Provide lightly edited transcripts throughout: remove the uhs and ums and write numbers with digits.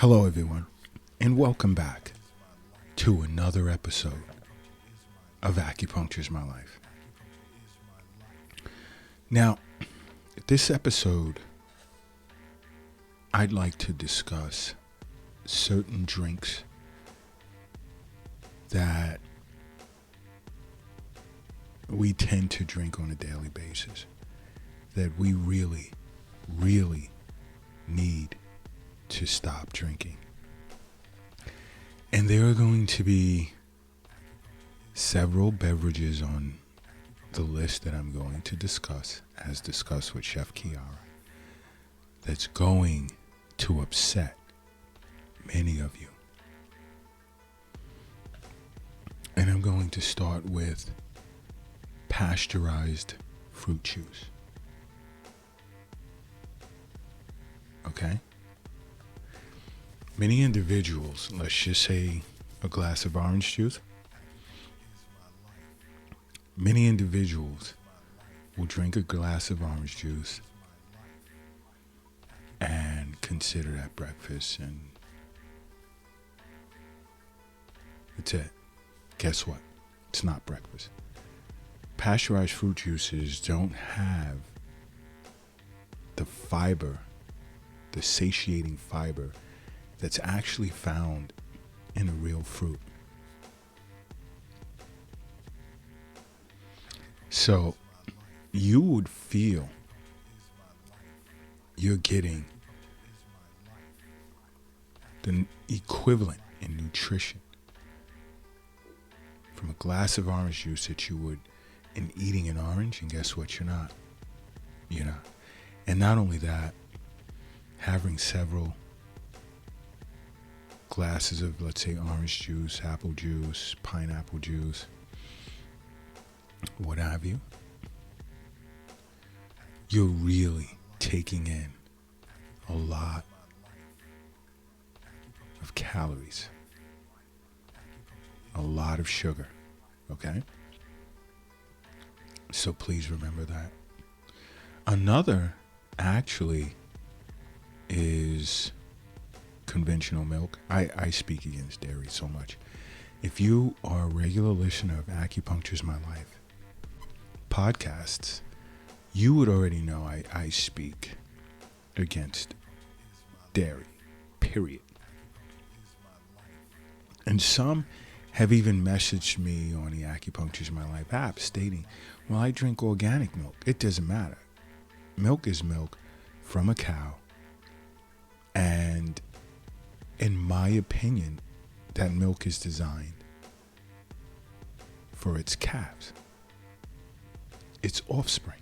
Hello, everyone, and welcome back to another episode of Acupuncture's My Life. Now, this episode, I'd like to discuss certain drinks that we tend to drink on a daily basis that we really need to stop drinking. And there are going to be several beverages on the list that I'm going to discuss, as discussed with Chef Kiara, that's going to upset many of you. And I'm going to start with pasteurized fruit juice. Okay? Many individuals, let's just say a glass of orange juice, many individuals will drink a glass of orange juice and consider that breakfast, and that's it. Guess what? It's not breakfast. Pasteurized fruit juices don't have the fiber, the satiating fiber that's actually found in a real fruit. So you would feel you're getting the equivalent in nutrition from a glass of orange juice that you would in eating an orange, and guess what? You're not. And not only that, having several glasses of, let's say, orange juice, apple juice, pineapple juice, what have you, you're really taking in a lot of calories, a lot of sugar, okay? So please remember that. Another actually is conventional milk. I speak against dairy so much. If you are a regular listener of Acupuncture's My Life podcasts, you would already know I speak against dairy, period. And some have even messaged me on the Acupuncture's My Life app stating, well, I drink organic milk. It doesn't matter. Milk is milk from a cow. And in my opinion, that milk is designed for its calves, its offspring.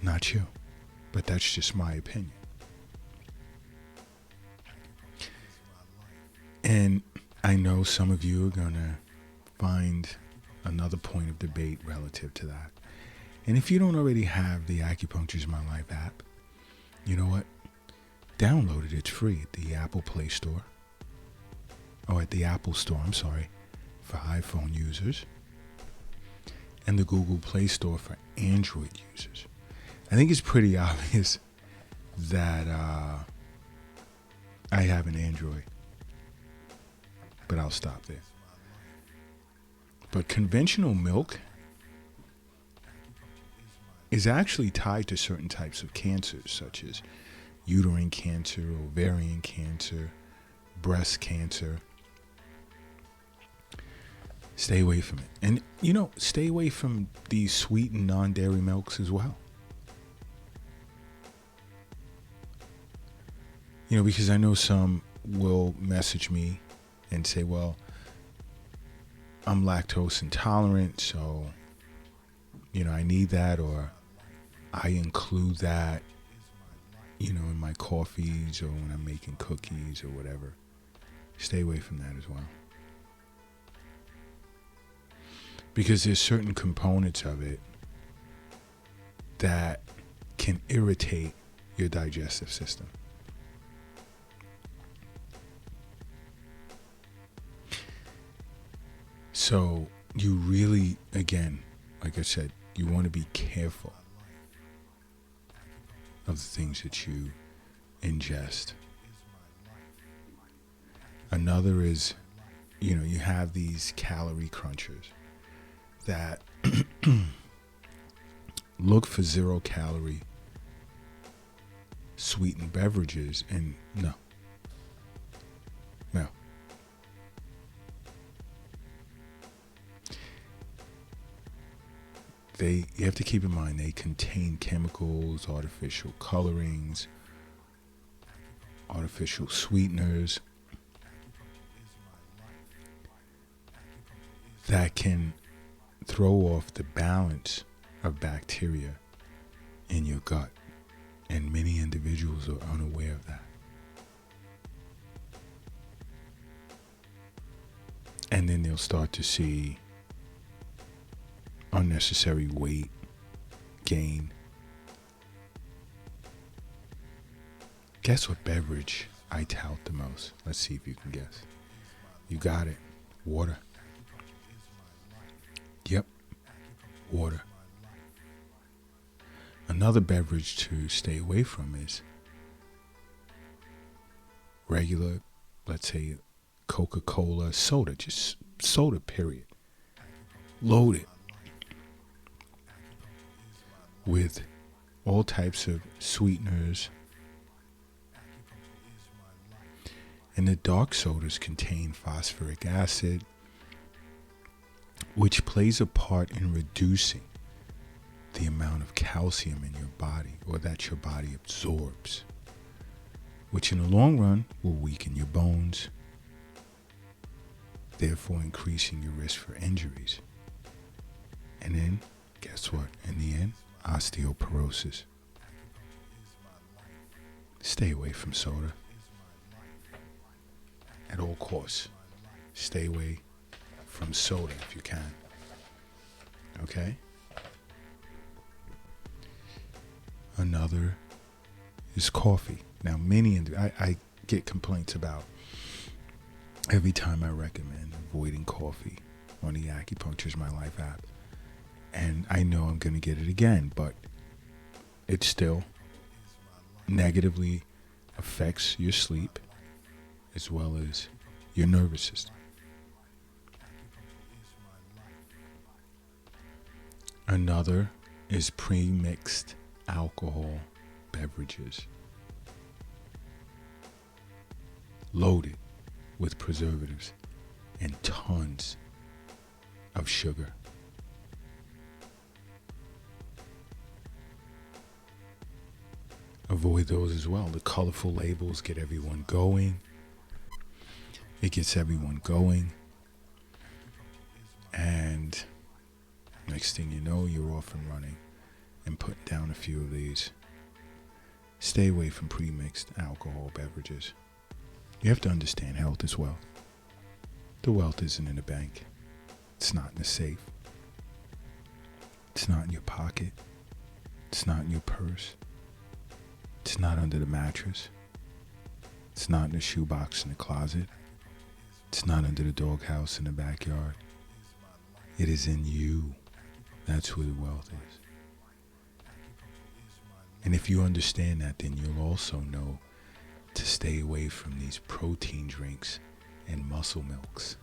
Not you, but that's just my opinion. And I know some of you are going to find another point of debate relative to that. And if you don't already have the Acupuncture's My Life app, you know what? Download it. It's free at the Apple Play Store. Or at the Apple Store, for iPhone users. And the Google Play Store for Android users. I think it's pretty obvious that I have an Android. But I'll stop there. But conventional milk is actually tied to certain types of cancers, such as uterine cancer, ovarian cancer, breast cancer. Stay away from it. And, stay away from these sweetened non-dairy milks as well. Because I know some will message me and say, well, I'm lactose intolerant, so, I need that, or I include that, in my coffees or when I'm making cookies or whatever. Stay away from that as well. Because there's certain components of it that can irritate your digestive system. So you really, again, like I said, you want to be careful of the things that you ingest Another is, you have these calorie crunchers that look for 0-calorie sweetened beverages, and no. You have to keep in mind they contain chemicals, artificial colorings, artificial sweeteners that can throw off the balance of bacteria in your gut, and many individuals are unaware of that. And then they'll start to see unnecessary weight gain. Guess what beverage I tout the most? Let's see if you can guess. You got it. Water. Yep. Water. Another beverage to stay away from is regular, let's say, Coca-Cola, soda, just soda, period. Loaded with all types of sweeteners. And the dark sodas contain phosphoric acid, which plays a part in reducing the amount of calcium in your body, or that your body absorbs, which in the long run will weaken your bones, therefore increasing your risk for injuries. And then, guess what? In the end, osteoporosis. Stay away from soda. At all costs, stay away from soda if you can. Okay? Another is coffee. Now, I get complaints about every time I recommend avoiding coffee on the Acupuncture's My Life app. And I know I'm going to get it again, but it still negatively affects your sleep as well as your nervous system. Another is pre-mixed alcohol beverages, loaded with preservatives and tons of sugar. Avoid those as well. The colorful labels get everyone going. It gets everyone going. And next thing you know, you're off and running and putting down a few of these. Stay away from pre-mixed alcohol beverages. You have to understand health is wealth. The wealth isn't in the bank. It's not in the safe. It's not in your pocket. It's not in your purse. It's not under the mattress. It's not in the shoebox in the closet. It's not under the doghouse in the backyard. It is in you. That's where the wealth is. And if you understand that, then you'll also know to stay away from these protein drinks and muscle milks.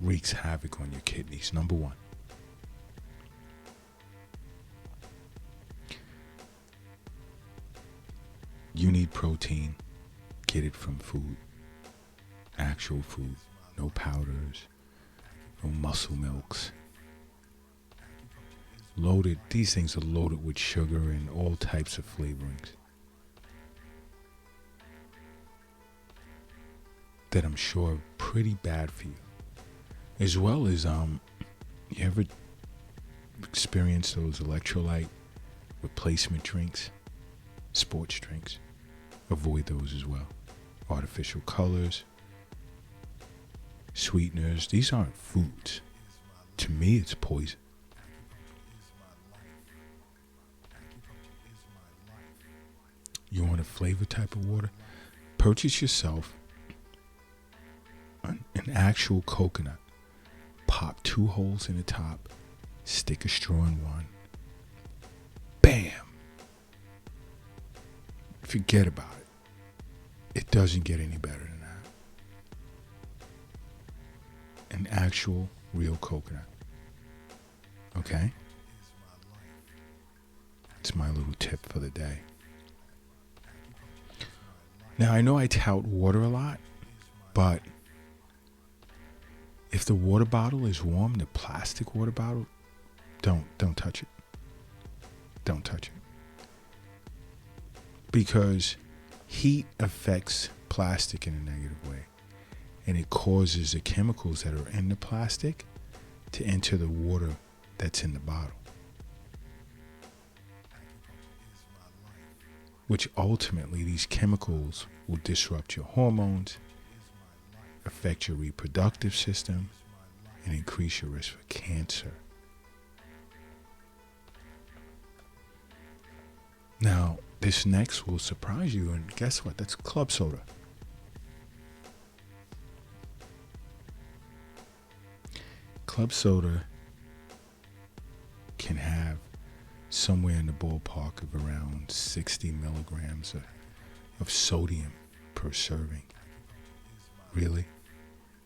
Wreaks havoc on your kidneys, number one. You need protein. Get it from food. Actual food. No powders. No muscle milks. Loaded. These things are loaded with sugar and all types of flavorings that I'm sure are pretty bad for you. As well as, you ever experience those electrolyte replacement drinks? Sports drinks? Avoid those as well. Artificial colors, sweeteners. These aren't foods. To me, it's poison. You want a flavor type of water? Purchase yourself an actual coconut. Pop 2 holes in the top. Stick a straw in one. Bam! Forget about it. It doesn't get any better than that. An actual, real coconut. Okay? It's my little tip for the day. Now, I know I tout water a lot, but if the water bottle is warm, the plastic water bottle, don't touch it. Don't touch it. Because heat affects plastic in a negative way, and it causes the chemicals that are in the plastic to enter the water that's in the bottle, which ultimately these chemicals will disrupt your hormones, affect your reproductive system, and increase your risk for cancer. Now, this next will surprise you, and guess what? That's club soda. Club soda can have somewhere in the ballpark of around 60 milligrams of sodium per serving. Really?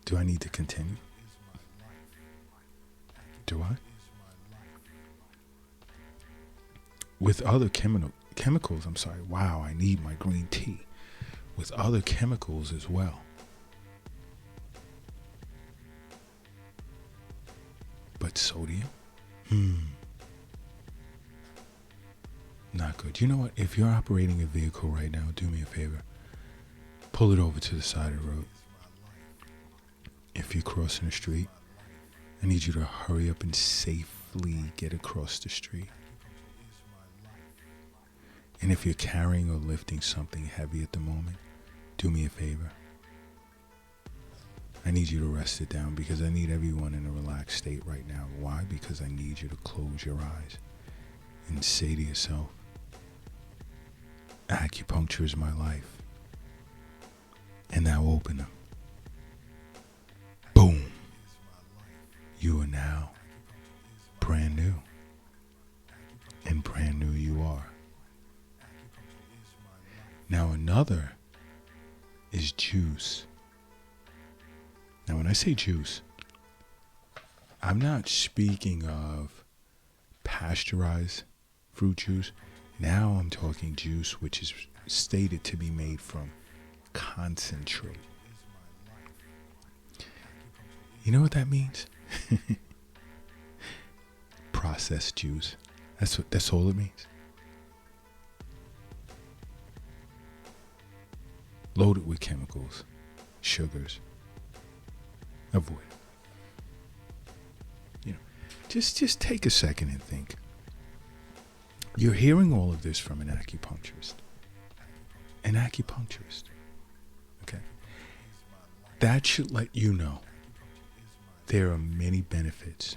Do I need to continue? Do I? With other chemicals, wow, I need my green tea. With other chemicals as well. But sodium? Not good. You know what? If you're operating a vehicle right now, do me a favor. Pull it over to the side of the road. If you're crossing the street, I need you to hurry up and safely get across the street. And if you're carrying or lifting something heavy at the moment, do me a favor. I need you to rest it down, because I need everyone in a relaxed state right now. Why? Because I need you to close your eyes and say to yourself, acupuncture is my life. And now open them. Boom. You are now brand new. And brand new you are. Now another is juice. Now when I say juice, I'm not speaking of pasteurized fruit juice. Now I'm talking juice which is stated to be made from concentrate. You know what that means? Processed juice. That's all it means. Loaded with chemicals, sugars. Avoid it. You know, just take a second and think. You're hearing all of this from an acupuncturist. An acupuncturist. Okay? That should let you know there are many benefits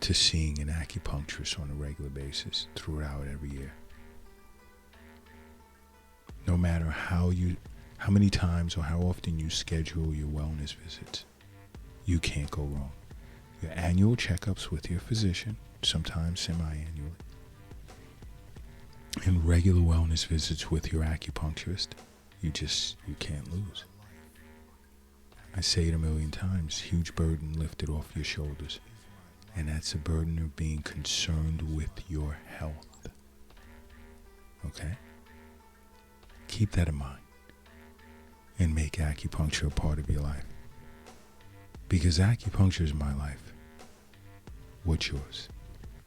to seeing an acupuncturist on a regular basis throughout every year. No matter how many times or how often you schedule your wellness visits, you can't go wrong. Your annual checkups with your physician, sometimes semi-annually, and regular wellness visits with your acupuncturist, you can't lose. I say it a million times, huge burden lifted off your shoulders. And that's a burden of being concerned with your health. Okay? Keep that in mind. And make acupuncture a part of your life. Because acupuncture is my life. What's yours?